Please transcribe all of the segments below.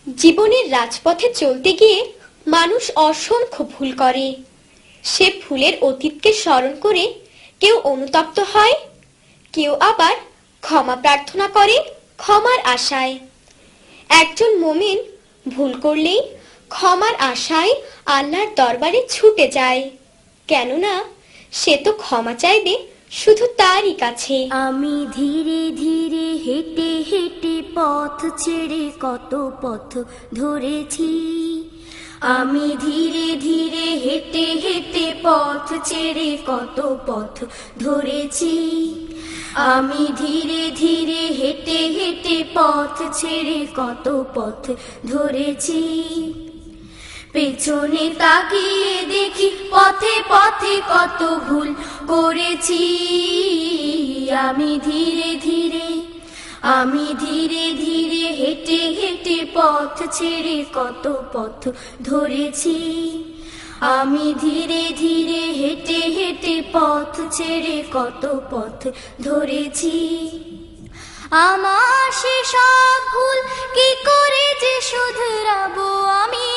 জীবনের রাজপথে চলতে গিয়ে মানুষ অসংখ্য ভুল করে। সে ভুলের অতীতকে স্মরণ করে কেউ অনুতপ্ত হয়, কেউ আবার ক্ষমা প্রার্থনা করে ক্ষমার আশায়। একজন মুমিন ভুল করলেই ক্ষমার আশায় আল্লাহর দরবারে ছুটে যায়, কেননা সে তো ক্ষমা চাইবে শুধু তারই কাছে। আমি ধীরে ধীরে হেঁটে হেঁটে পথ ছেড়ে কত পথ ধরেছি। আমি ধীরে ধীরে হেঁটে হেঁটে পথ ছেড়ে কত পথ ধরেছি। আমি ধীরে ধীরে হেঁটে হেঁটে পথ ছেড়ে কত পথ ধরেছি। পেছনে তাকিয়ে দেখি পথে পথে কত ভুল করেছি। আমি ধীরে ধীরে হেঁটে হেঁটে পথ ছেড়ে কত পথ ধরেছি। আমি ধীরে ধীরে হেঁটে হেঁটে পথ ছেড়ে কত পথ ধরেছি। আমার সে সব ভুল কি করে যে শুধরাবো আমি,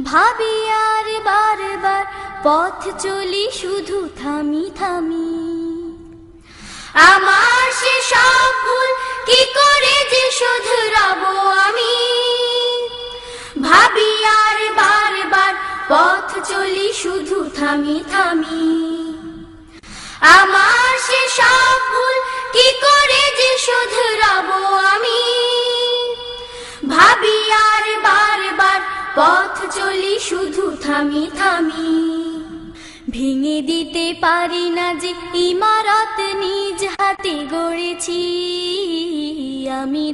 ভাবি আর বারবার পথ চলি শুধু থামি থামি। আমার সে সব ভুল কি করে যে শুধরাবো আমি, ভাবি আর বারবার পথ চলি শুধু থামি থামি। আমার সে সব ভুল কি করে যে শুধরাবো আমি, ভাবি আর বারবার পথ চলি শুধু থামি থামি। ভেঙে দিতে পারি না যে ইমারত নিজ হাতে গড়েছি। আমি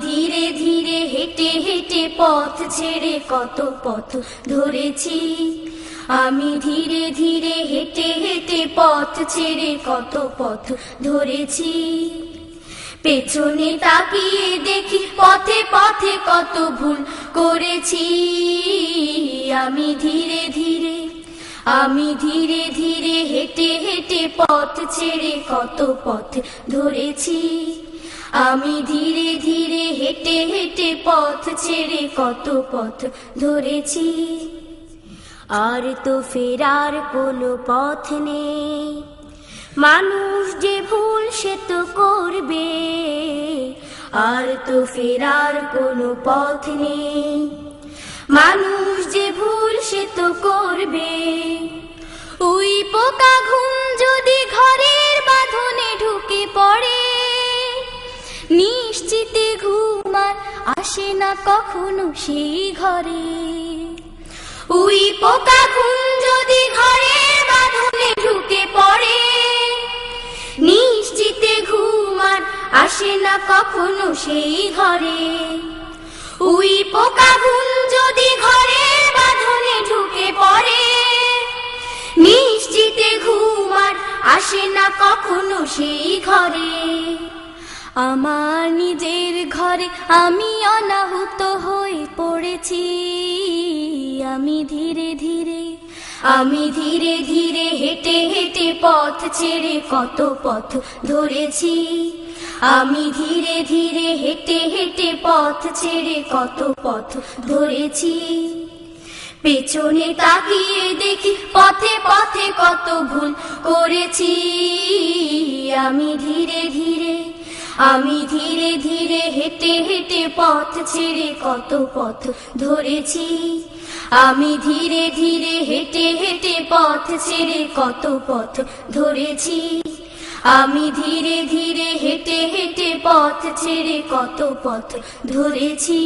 ধীরে ধীরে হেঁটে হেঁটে পথ ছেড়ে কত পথ ধরেছি। আমি ধীরে ধীরে হেঁটে হেঁটে পথ ছেড়ে কত পথ ধরেছি। পেছনে তাকিয়ে দেখি পথে পথে কত ভুল করেছি। আমি ধীরে ধীরে হেঁটে হেঁটে পথ ছেড়ে কত পথ ধরেছি। আমি ধীরে ধীরে হেঁটে হেঁটে পথ ছেড়ে কত পথ ধরেছি। আর তো ফেরার কোনো পথ নেই, মানুষ যে ভুল সে তো করবে। আর তো ফেরার কোনো পথ নেই, মানুষ যে ভুল সে তো করবে। ওই পোকা ঘুম যদি ঘরের বাঁধনে ঢুকে পড়ে, নিশ্চিতে ঘুম আর আসে না কখনো সেই ঘরে। ওই পোকা ঘুম যদি ঘরের বাঁধনে ঢুকে পড়ে, নিশ্চিতে ঘুম আর আসে না কখনো সেই ঘরে। ওই পোকা ঘুম যদি ঘরের বাঁধনে ঢুকে পড়ে, নিশ্চিতে ঘুম আর আসে না কখনো সেই ঘরে। আমার নিজের ঘরে আমি অনাহুত হয়ে পড়েছি। আমি ধীরে ধীরে হেঁটে হেঁটে পথ ছেড়ে কত পথ ধরেছি। আমি ধীরে ধীরে হেঁটে হেঁটে পথ ছেড়ে কত পথ ধরেছি। পেছনে তাকিয়ে দেখি পথে পথে কত ভুল করেছি। আমি ধীরে ধীরে হেঁটে হেঁটে পথ ছেড়ে কত পথ ধরেছি। আমি ধীরে ধীরে হেঁটে হেঁটে পথ ছেড়ে কত পথ ধরেছি। আমি ধীরে ধীরে হেঁটে হেঁটে পথ ছেড়ে কত পথ ধরেছি।